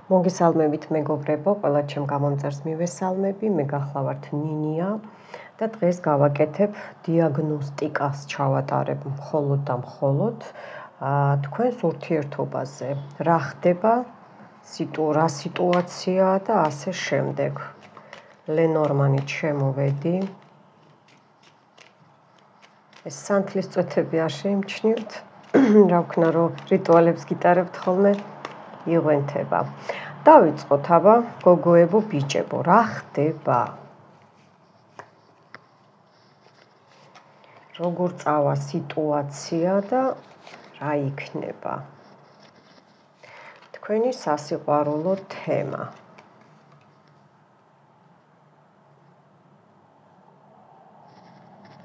მოგესალმებით მეგობრებო, ყველა ჩემ გამომწერს მივესალმები, მე გახლავართ ნინია და დღეს გავაკეთებ დიაგნოსტიკას ჩავატარებ მხოლოდ და მხოლოდ თქვენს ურთიერთობაზე. რა ხდება, რა სიტუაცია და ასე შემდეგ. ლენორმანით შემოვედი. ეს სანთლის წვეთები არ შეიმჩნიოთ. რა ვქნა, რომ რიტუალებს გიტარებთ ხოლმე. იღვენთება. დავიწყოთ, აბა, გოგოებო, ბიჭებო, რა ხდება? როგორ წავა სიტუაცია და რა იქნება? თქვენი სასიყვარულო თემა.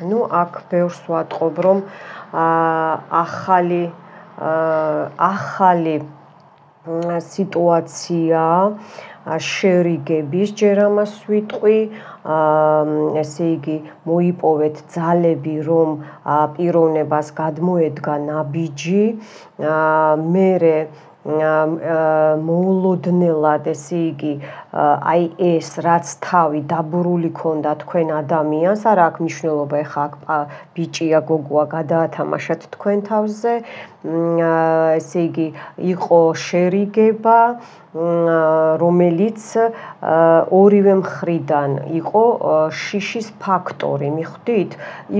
ნუ აქ ბევრს ვატყობ, რომ ახალი სიტუაცია შერიგების ჯერ ამას ვიტყვი, ესე იგი მოიპოვეთ ძალები, რომ პიროვნებას გადმოედგა ნაბიჯი, მერე მოულოდნელად, ესე იგი, აი ეს რაც თავი დაბურული ქონდა თქვენ ადამიანს, არა აქვს მნიშვნელობა, ეხლა აქ ბიჭია, გოგოა, გადაათამაშათ თქვენ თავზე, ესე იგი, იყო შერიგება, რომელიც ორივე მხრიდან იყო შიშის ფაქტორი, მიხვდით?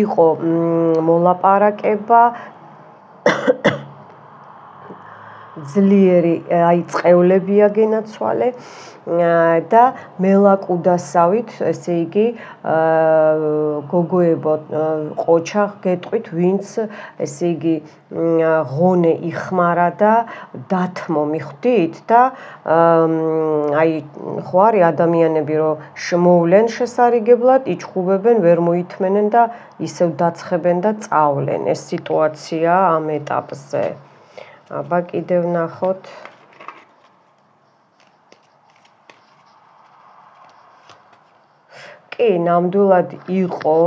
იყო მოლაპარაკება ძლიერი აი წყეულებია გენაცვალე და მელაკუდასავით, ესე იგი, გოგოებო, ყოჩა გეტყვით, ვინც, ესე იგი, ღონე იხმარა და დათმო, მიხვდით? და აი, ხო არის ადამიანები, რომ მოვლენ შესარიგებლად, იჩხუბებენ, ვერ მოითმენენ და ისევ დაცხებენ და წავლენ. ეს სიტუაცია ამ ეტაპზე. აბა კიდევ ნახოთ. კი, ნამდვილად იყო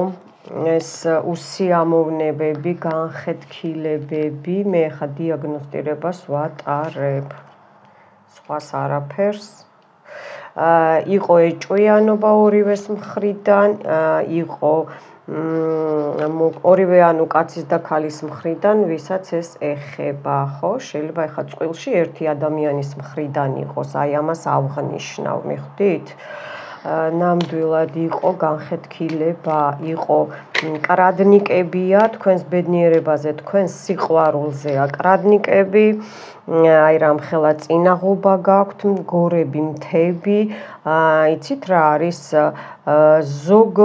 ეს უსიამოვნებები, განხეთქილებები, მე ხა დიაგნოსტირებას ვატარებ. სხვას არაფერს. იყო ეჭვიანობა ორივეს მხრიდან, იყო ორივე ანუ კაცის და ქალის მხრიდან, ვისაც ეს ეხება, ხო? შეიძლება ეხლა წყვილში ერთი ადამიანის მხრიდან იყოს, აი ამას ავღნიშნავ, მიხვდით? ნამდვილად იყო განხეთქილება, იყო კრადნიკებია თქვენს ბედნიერებაზე, თქვენს სიყვარულზე, კრადნიკები, აი რამხელა წინაღობა გაქვთ, გორები, მთები, იცით რა არის ზოგ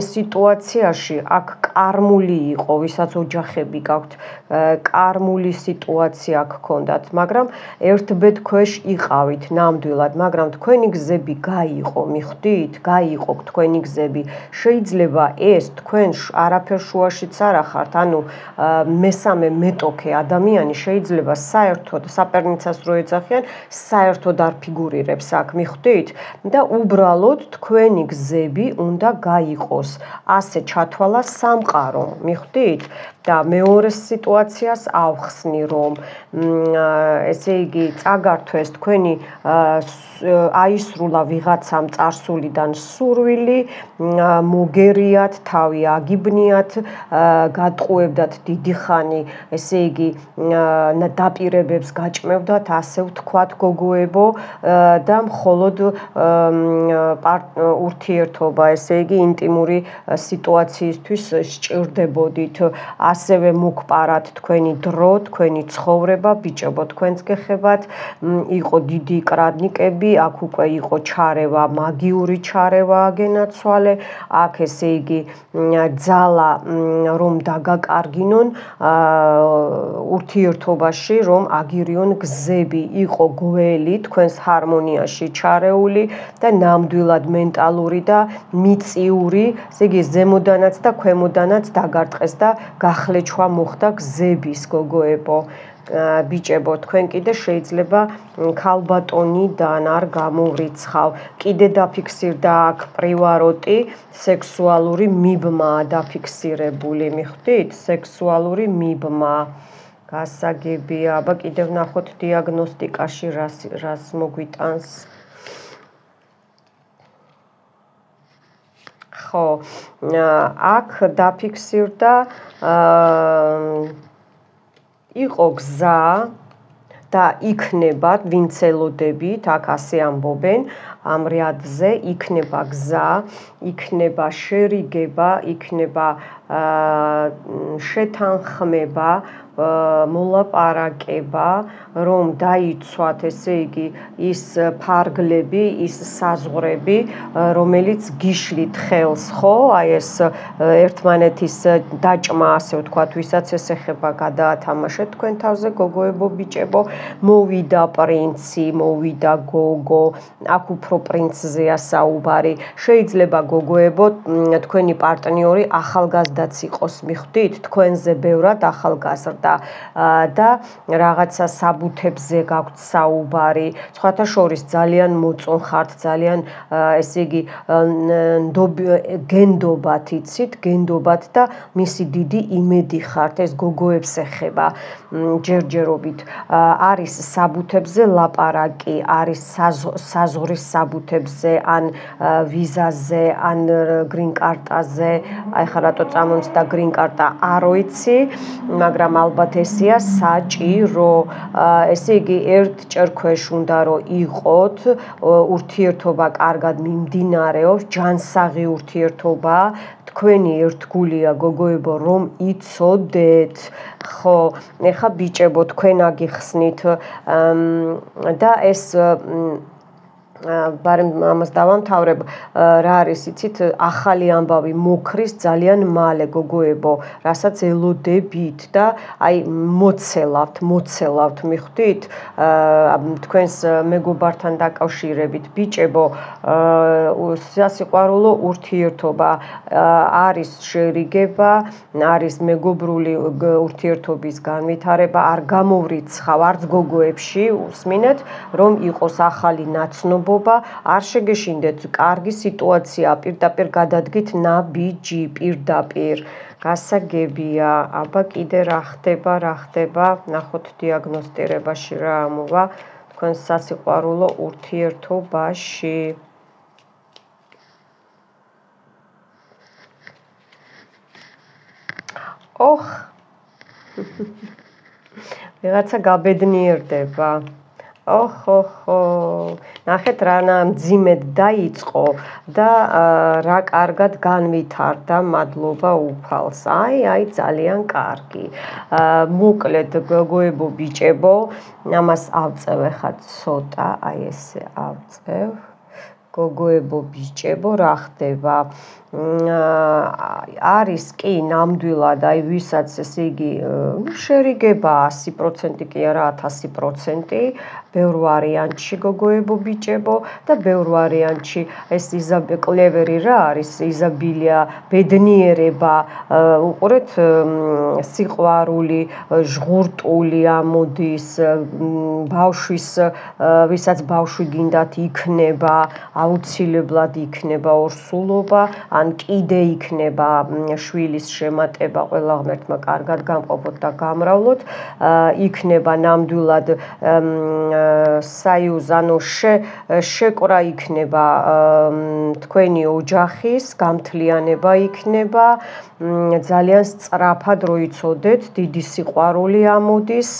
სიტუაციაში აქ კარმული იყო, ვისაც ოჯახები გაქვთ, კარმული სიტუაცია გქონდათ, მაგრამ ერთბედ ქვეშ იყავით ნამდვილად, მაგრამ თქვენი გზები გაიყო, მიხვდით? გაიყო თქვენი გზები. შეიძლება ეს თქვენ არაფერ შუაშიც არ ახართ, ანუ მესამე მეტოქე ადამიანი შეიძლება საერთოდ საპერნიცას რო ეძახიან, საერთოდ არ ფიგურირებს აქ, მიხვდით? და უბრალოდ თქვენი გზები უნდა გაიყოს. ასე ჩათვალა სამყარო, მიხვდით? და მეორე სიტუაციას ავხსნი, რომ ესე იგი წაგართვეს თქვენი აისრულა ვიღაცამ წარსულიდან სურვილი, მოგერიათ, თავი აგიბნიათ, გატყუებდათ დიდი ხანი, ესე იგი დაპირებებს გაჭმევდათ, ასე ვთქვათ, გოგოებო, და მხოლოდ ურთიერთობა, ესე იგი ინტიმური სიტუაციისთვის სჭირდებოდით, ასევე მოგპარათ თქვენი დრო, თქვენი ცხოვრება, ბიჭებო, თქვენც გეხებათ, იყო დიდი კრადნიკები, აქ უკვე იყო ჩარევა, მაგიური ჩარევა გენაცვალე, აქ ესე იგი ძალა რომ დაგაკარგინონ ურთიერთობაში, რომ აგირიონ გზები, იყო გველი თქვენს ჰარმონიაში ჩარეული და ნამდვილად მენტალური და მიწიური, ესე იგი ზემოდანაც და ქვემოდანაც დაგარტყეს და გახლეჩვა მოხდა გზების, გოგოებო. ბიჭებო, თქვენ კიდე შეიძლება ქალბატონიდან არ გამოვრიცხავ. კიდე დაფიქსირდა აქ პრივაროტი, სექსუალური მიბმა დაფიქსირებული, მიხვდით? სექსუალური მიბმა. გასაგებია. აბა კიდევ ნახოთ დიაგნოსტიკაში რას მოგვიტანს. ხო, აქ დაფიქსირდა იყო გზა და იქნება, ვინც ელოდებით, აქ ასე ამბობენ, ამ რიადზე იქნება გზა, იქნება შერიგება, იქნება შეთანხმება, მოლაპარაკება, რომ დაიცვათ, ესე იგი, ის ფარგლები, ის საზღვრები, რომელიც გიშლით ხელს, ხო? აი ეს ერთმანეთის დაჭმა, ასე ვთქვათ, ვისაც ეს ეხება, გადაათამაშეთ თქვენ თავზე, გოგოებო, ბიჭებო, მოვიდა პრინცი, მოვიდა გოგო, აქ უფრო პრინცზეა საუბარი. შეიძლება გოგოებო, თქვენი პარტნიორი ახალგაზრდაც იყოს, მიხვდით, თქვენზე ბევრად ახალგაზრდა და რაღაცა საბუთებზე გაქვთ საუბარი. სხვათა შორის ძალიან მოწონ ხართ, ძალიან ესე იგი გენდობათ, იცით, გენდობათ და მისი დიდი იმედი ხართ, ეს გოგოებს ეხება ჯერჯერობით. არის საბუთებზე ლაპარაკი, არის საზღვრის საბუთებზე, ან ვიზაზე, ან გრინ კარტაზე, აი ხა რატო წამომწდა გრინ კარტა, არ ვიცი, მაგრამ ალბათ ესეა საჭირო. ესე იგი, ერთჯერ ქვეშ უნდა რომ იყოთ, ურთიერთობა კარგად მიმდინარეობს, ჯანსაღი ურთიერთობა, თქვენი ერთგულია გოგოებო, რომ იცოდეთ, ხო, ეხა ბიჭებო, თქვენ აგიხსნით და ეს ბარემ ამას დავამთავრებ, რა არის, იცით, ახალი ამბავი მოქრის ძალიან მალე გოგოებო, რასაც ელოდებით და აი მოცელავთ, მიხვდით, თქვენს მეგობართან დაკავშირებით, ბიჭებო, სასიყვარულო ურთიერთობა, არის შერიგება, არის მეგობრული ურთიერთობის განვითარება, არ გამოვრიცხავ არც გოგოებში, უსმინეთ, რომ იყოს ახალი ნაცნობობა, არ შეგეშინდეთ, კარგი სიტუაცია, პირდაპირ გადადგით ნაბიჯი, პირდაპირ. გასაგებია, აბა კიდე რა ხდება, ნახოთ დიაგნოსტირებაში რა ამოვა თქვენ სასიყვარულო ურთიერთობაში. ოხ, ვიღაცა გაბედნიერდება. ოხ, ნახეთ რა მძიმედ დაიწყო და რა კარგად განვითარდა, მადლობა უფალს. აი, ძალიან კარგი. მოკლედ, გოგოებო, ბიჭებო, ამას ავწევ ხა ცოტა, აი ესე ავწევ. გოგოებო, ბიჭებო, რა ხდება? არის კი ნამდვილად, აი ვისაც ესე იგი შერიგება 100% კი არა 1000%, ბევრ ვარიანტში გოგოებო, ბიჭებო და ბევრ ვარიანტში ეს კლევერი რა არის, იზაბილია, ბედნიერება, უყურეთ, სიყვარული, ჟღურტული ამოდის, ბავშვის, ვისაც ბავშვი გინდათ იქნება, აუცილებლად იქნება ორსულობა, ან კიდე იქნება შვილის შემატება, ყველა ღმერთმა კარგად გამყოფოთ და გამრავლოთ, იქნება ნამდვილად საიუზ, ანუ შეკრა იქნება თქვენი ოჯახის, გამთლიანება იქნება, ძალიან სწრაფად რო იცოდეთ, დიდი სიყვარული ამოდის,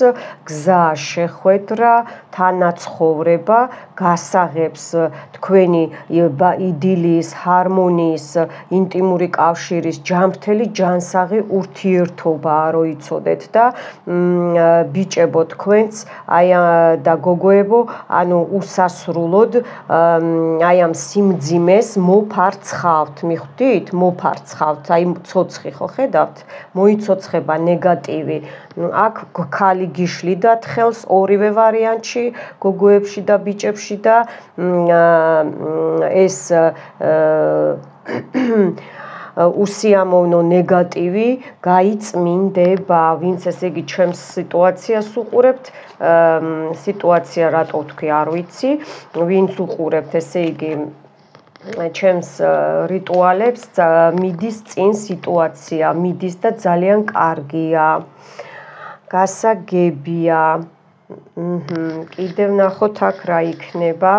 გზა შეხვედრა, თანაცხოვრება გასაღებს თქვენი იდილის, ჰარმონიის, ინტიმური კავშირის, ჯანმრთელი ჯანსაღი ურთიერთობა რო იცოდეთ და ბიჭებო, თქვენც აი და გოგოებო, ანუ უსასრულოდ აი ამ სიმძიმეს მოფარცხავთ, მიხვდით? მოფარცხავთ, აი ცოცხი ხო ხედავთ? მოიცოცხება ნეგატივი. აქ ქალი გიშლიდათ ხელს ორივე ვარიანტში, გოგოებში და ბიჭებში და ეს უსიამოვნო ნეგატივი გაიწმინდება, ვინც ესე იგი ჩემს სიტუაციას უყურებთ, სიტუაცია რატო ვთქვი, არ ვიცი, ვინც უყურებთ, ესე იგი ჩემს რიტუალებს, მიდის წინ სიტუაცია, მიდის და ძალიან კარგია. გასაგებია. კიდევ ნახოთ აქ რა იქნება.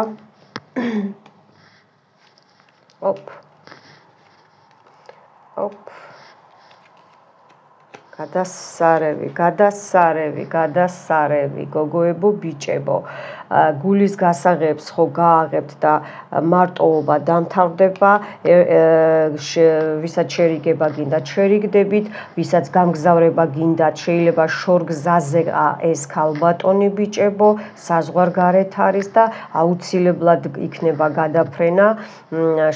გადასარევი, გოგოებო, ბიჭებო. გულის გასაღებს ხო გააღებთ და მარტოობა დამთავრდება, ვისაც შერიგება გინდათ შერიგდებით, ვისაც გამგზავრება გინდათ, შეიძლება შორგზაზე ეს ქალბატონი ბიჭებო, საზღვარგარეთ არის და აუცილებლად იქნება გადაფრენა,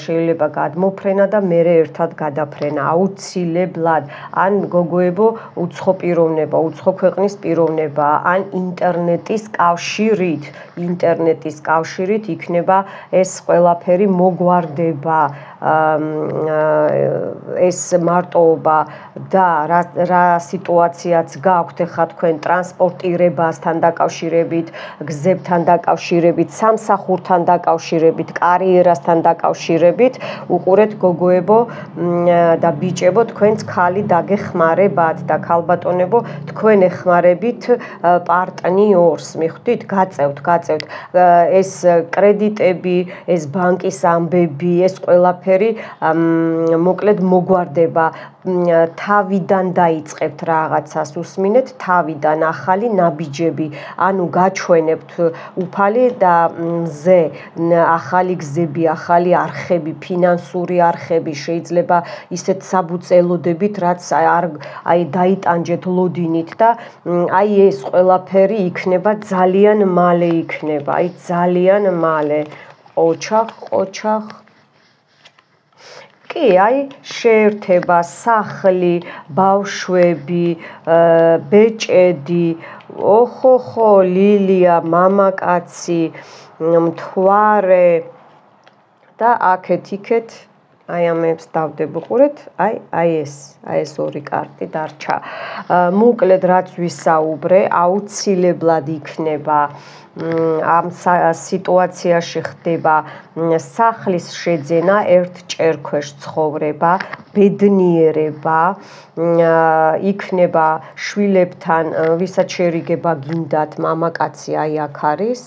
შეიძლება გადმოფრენა და მერე ერთად გადაფრენა, აუცილებლად. ან გოგოებო, უცხო პიროვნება, უცხო ქვეყნის პიროვნება, ან ინტერნეტის კავშირით იქნება ეს ყველაფერი მოგვარდება. ეს მარტოობა და რა სიტუაციაც გაქვთ ახლა თქვენ ტრანსპორტირებასთან დაკავშირებით, გზებთან დაკავშირებით, სამსახურთან დაკავშირებით, კარიერასთან დაკავშირებით, უყურეთ გოგოებო და ბიჭებო, თქვენც ქალი დაგეხმარებათ და ქალბატონებო, თქვენ ეხმარებით პარტნიორს, მიხვდით? გაწევთ. ეს კრედიტები, ეს ბანკის ამბები, ეს ყველაფერი მოკლედ მოგვარდება. თავიდან დაიწყებთ რაღაცას, უსმინეთ, თავიდან ახალი ნაბიჯები, ანუ გაჩვენებთ უფალი და მზე, ახალი გზები, ახალი არხები, ფინანსური არხები, შეიძლება ისეთ საბუწელოდებით, რაც დაიტანჯეთ ლოდინით და ეს ყველაფერი იქნება ძალიან მალე იქნება, ძალიან მალე. ოჩახ. კი, შეერთება, სახლი, ბავშვები, ბეჭედი, ოხოხო, ლილია, მამაკაცი, მთვარე და აქეთ-იქეთ ამებს დავდებ, უყურეთ, ეს ორი კარტი დარჩა. მოკლედ რაც ვისაუბრე, აუცილებლად იქნება ამ სიტუაციაში ხდება სახლის შეძენა, ერთ ჭერქვეშ ცხოვრება, ბედნიერება, იქნება შვილებთან, ვისაც შერიგება გინდათ, მამაკაცი აქ არის.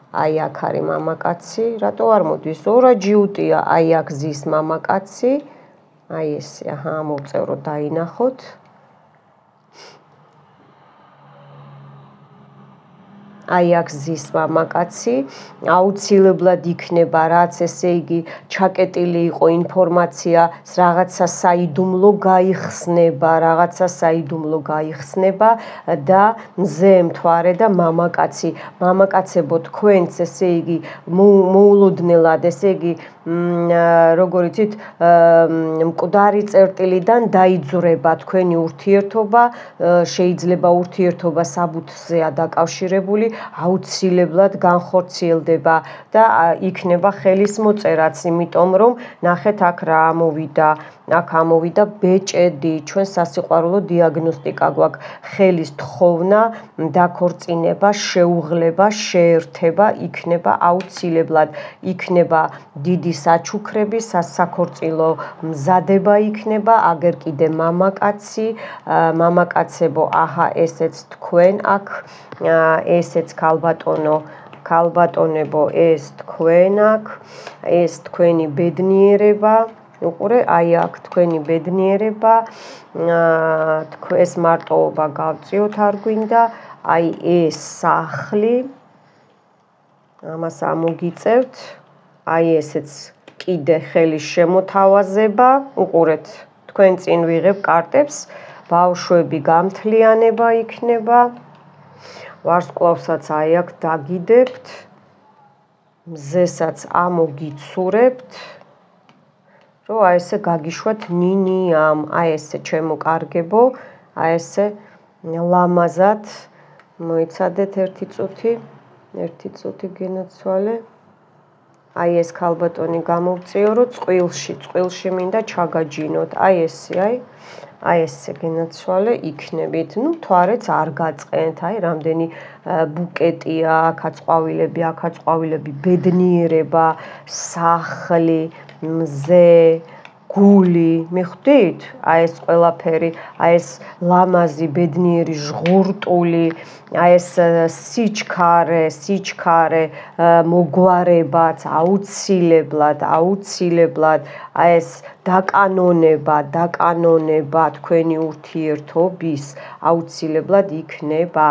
აქ არის მამაკაცი, რატო არ მოდის? ორაჯიუტია, აქ ზის მამაკაცი. ესე, მოვწერო, დაინახოთ. აქ ზის მამაკაცი, აუცილებლად იქნება, რაც ესე იგი ჩაკეტილი იყო ინფორმაცია, რაღაცა საიდუმლო გაიხსნება და მზე, მთვარე და მამაკაცი. მამაკაცებო, თქვენც ესე იგი მოულოდნელად, ესე იგი როგორ იცით, მკვდარი წერტილიდან დაიძვრება თქვენი ურთიერთობა, შეიძლება ურთიერთობა საბუთზეა დაკავშირებული, აუცილებლად განხორციელდება და იქნება ხელის მოწერაც, იმიტომ რომ ნახეთ აქ რა ამოვიდა. აქ ამოვიდა ბეჭედი, ჩვენ სასიყვარულო დიაგნოსტიკა გვაქვს, ხელის თხოვნა, დაქორწინება, შეუღლება, შეერთება იქნება აუცილებლად, იქნება დიდი საჩუქრები, საქორწილო მზადება იქნება, აგერ კიდე მამაკაცი, მამაკაცებო, ესეც თქვენ აქ, ესეც ქალბატონებო, ეს თქვენ აქ, ეს თქვენი ბედნიერება. უყურე, აქ თქვენი ბედნიერება, ეს მარტოობა გავწიოთ, არ გვინდა, ეს სახლი, ამას ამოგიწევთ, ესეც კიდე ხელის შემოთავაზება, უყურეთ, თქვენ წინ ვიღებ კარტებს, ბავშვები, გამთლიანება იქნება, ვარსკვლავსაც აქ დაგიდებთ, მზესაც ამოგიცურებთ, რომ ესე გაგიშვათ ნინიამ, ესე ჩემო კარგებო, ესე ლამაზად მოიცადეთ ერთი წუთი გენაცვალე. ეს ქალბატონი გამოვწიო, რომ წყვილში მინდა ჩაგაჯინოთ. ესე გენაცვალე იქნებით. მთვარეც არ გაწყენთ, რამდენი ბუკეტია, აქაც ყვავილები, ბედნიერება, სახლი, მზე, გული, მიხვდით? აი ეს ყველაფერი, აი ეს ლამაზი, ბედნიერი, ჟღურტული, აი ეს სიჩქარე, მოგვარებაც, აუცილებლად, აი ეს დაკანონება თქვენი ურთიერთობის აუცილებლად იქნება.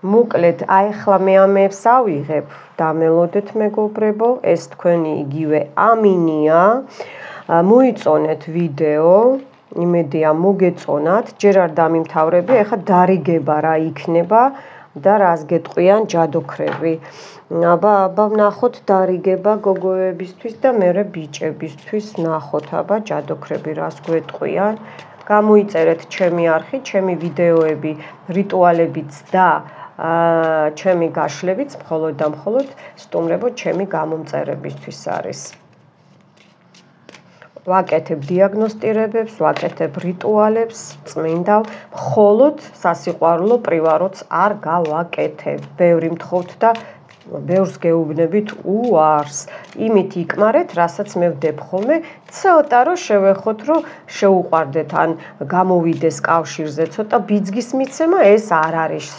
მოკლედ, აი ახლა მე ამებს ავიღებ, დამელოდეთ მეგობრებო, ეს თქვენი იგივე ამინია. მოიწონეთ ვიდეო, იმედია მოგეწონათ, ჯერ არ დამიმთავრები, ეხლა დარიგება რა იქნება და რას გეტყვიან ჯადოქრები. აბა ვნახოთ დარიგება გოგოებისთვის და მერე ბიჭებისთვის ვნახოთ, აბა ჯადოქრები რას გვეტყვიან. გამოიწერეთ ჩემი არხი, ჩემი ვიდეოები, რიტუალებიც და ჩემი გაშლებიც მხოლოდ და მხოლოდ სტუმრებო ჩემი გამომწერებისთვის არის. ვაკეთებ დიაგნოსტირებებს, ვაკეთებ რიტუალებს, წმინდავ, მხოლოდ სასიყვარულო პრივაროც არ გავაკეთებ. ბევრი მთხოვთ და ბევრს გეუბნებით უარს. იმით იკმარეთ, რასაც მე ვდებ ხოლმე, ცოტა რომ შევეხოთ, რომ შეუყვარდეთ, ან გამოვიდეს კავშირზე ცოტა ბიძგის მიცემა, ეს არ არის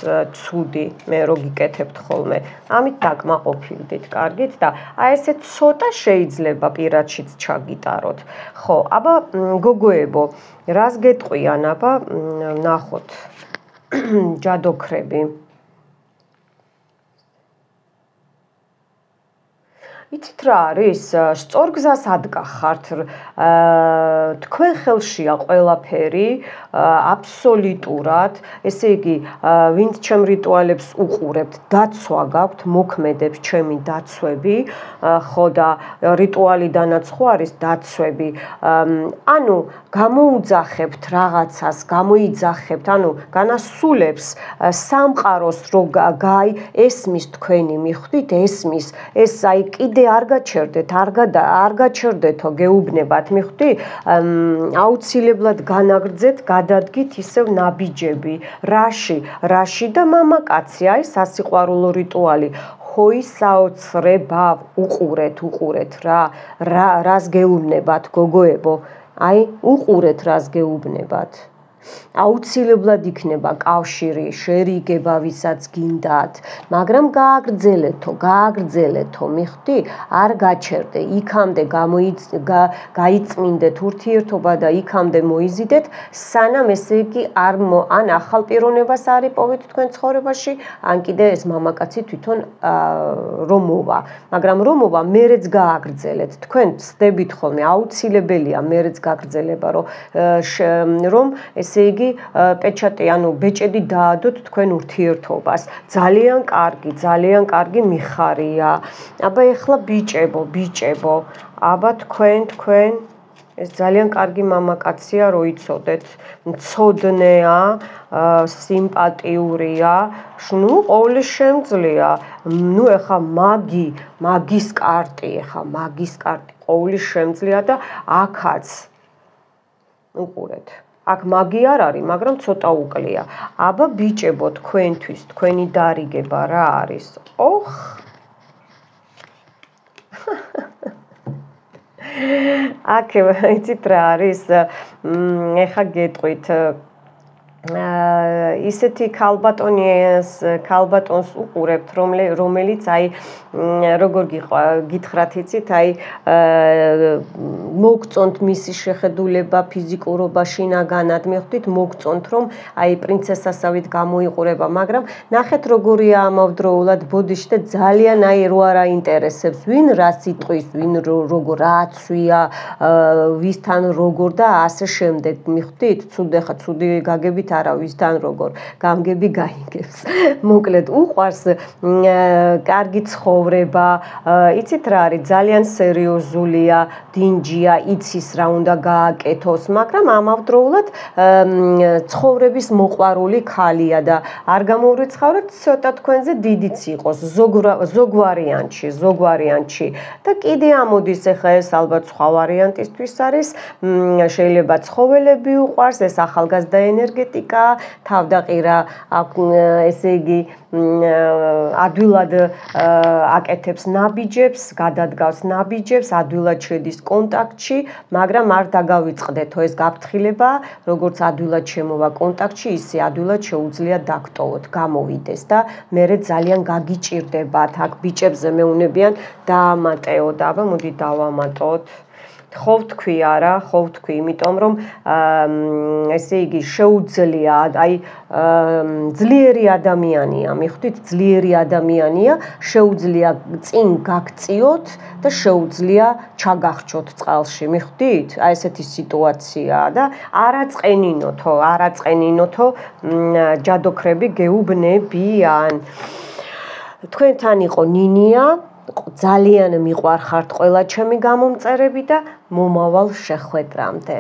ცუდი, მე რო გიკეთებთ ხოლმე. ამით დაკმაყოფილდით, კარგით და აი ესე ცოტა შეიძლება პირადშიც ჩაგიტაროთ. ხო, აბა გოგოებო, რას გეტყვიან, აბა ნახოთ. ჯადოქრები. იცით რა არის? სწორგზას ადგახართ. თქვენ ხელშია ყველაფერი, აბსოლუტურად. ესე იგი, ვინც ჩემ რიტუალებს უყურებთ, დაცვა გაქვთ, მოქმედებს ჩემი დაცვები, ხო და რიტუალიდანაც ხო არის დაცვები. ანუ გამოუძახებთ რაღაცას, გამოიძახებთ, ანუ განასულებს სამყაროს რო ესმის თქვენი, მიხვდით, ესმის, ეს აი კიდე არ გაჩერდეთო, გეუბნებათ, მიხვდი? აუცილებლად განაგრძეთ, გადადგით ისევ ნაბიჯები. რაში და მამაკაცი, აი სასიყვარულო რიტუალი. ხოი საოცრება, უყურეთ რა, რას გეუბნებათ გოგოებო? აი, უყურეთ რას გეუბნებათ. აუცილებლად იქნება კავშირი, შერიგება, ვისაც გინდათ, მაგრამ გააგრძელეთო, მიხვდი? არ გაჩერდე, იქამდე გაიწმინდეთ ურთიერთობა და იქამდე მოიზიდეთ, სანამ ესე იგი ან ახალ პიროვნებას არ იპოვეთ თქვენ ცხოვრებაში, ან კიდე ეს მამაკაცი თვითონ რომ მოვა, მაგრამ რომ მოვა, მერეც გააგრძელეთ, თქვენ ცდებით ხოლმე, აუცილებელია მერეც გაგრძელება, რომ ესე იგი პეჩატი, ანუ ბეჭედი დაადოთ თქვენ ურთიერთობას. ძალიან კარგი მიხარია. აბა ეხლა ბიჭებო, აბა თქვენ ეს ძალიან კარგი მამაკაცია, რო იცოდეთ, მცოდნეა, სიმპათიურია, ნუ ყოვლის შემძლეა. ნუ ეხა მაგის კარტი, ყოვლის შემძლეა და აქაც უყურეთ. აქ მაგი არ არის, მაგრამ ცოტა უკლია. აბა ბიჭებო, თქვენთვის, თქვენი დარიგება რა არის? ოხ! აქ იცით რა არის? ეხა გეტყვით. ისეთი ქალბატონს უყურებთ, რომელიც აი როგორ გითხრათ, იცით, აი მოგწონთ მისი შეხედულება, ფიზიკურობა, შინაგანად, მიხვდით, მოგწონთ, რომ აი პრინცესასავით გამოიყურება, მაგრამ ნახეთ როგორია ამავდროულად ბოდიში და ძალიან აი რო არ აინტერესებს, ვინ რას იტყვის, ვინ როგორ რაცვია, ვისთან როგორ და ასე შემდეგ, მიხვდით, ცუდი გაგებით არა ვისთან როგორ გამგები გაიგებს. მოკლედ უყვარს კარგი ცხოვრება, იცით რა არის, ძალიან სერიოზულია, დინჯია, იცის რა უნდა გააკეთოს, მაგრამ ამავდროულად ცხოვრების მოყვარული ქალია და არ გამოურიცხავრეთ ცოტა თქვენზე დიდიც იყოს ზოგვარიანტში და კიდე ამოდის ახლა ეს ალბათ სხვა ვარიანტისთვის არის, შეიძლება ცხოველები უყვარს, ეს ახალგაზრდა ენერგეტიკა პრაქტიკა, თავდაყირა ესე იგი ადვილად აკეთებს ნაბიჯებს, გადადგავს ნაბიჯებს, ადვილად შედის კონტაქტში, მაგრამ არ დაგავიწყდეთო ეს გაფრთხილება, როგორც ადვილად შემოვა კონტაქტში, ისე ადვილად შეუძლია დაგტოვოთ, გამოვიდეს და მერე ძალიან გაგიჭირდებათ. აქ ბიჭებზე მეუნებიან დაამატეოთ, აბა მოდი დავამატოთ. ხო ვთქვი არა, ხო ვთქვი, იმიტომ რომ ესე იგი შეუძლია, აი ძლიერი ადამიანია, მიხვდით, ძლიერი ადამიანია, შეუძლია წინ გაგწიოთ და შეუძლია ჩაგახჩოთ წყალში, მიხვდით? აი ესეთი სიტუაციაა და არაწყენინოთო ჯადოქრები გეუბნებიან. თქვენთან იყო ნინია, ძალიან მიყვარხართ ყველა ჩემი გამომწერები და მომავალ შეხვედრამდე.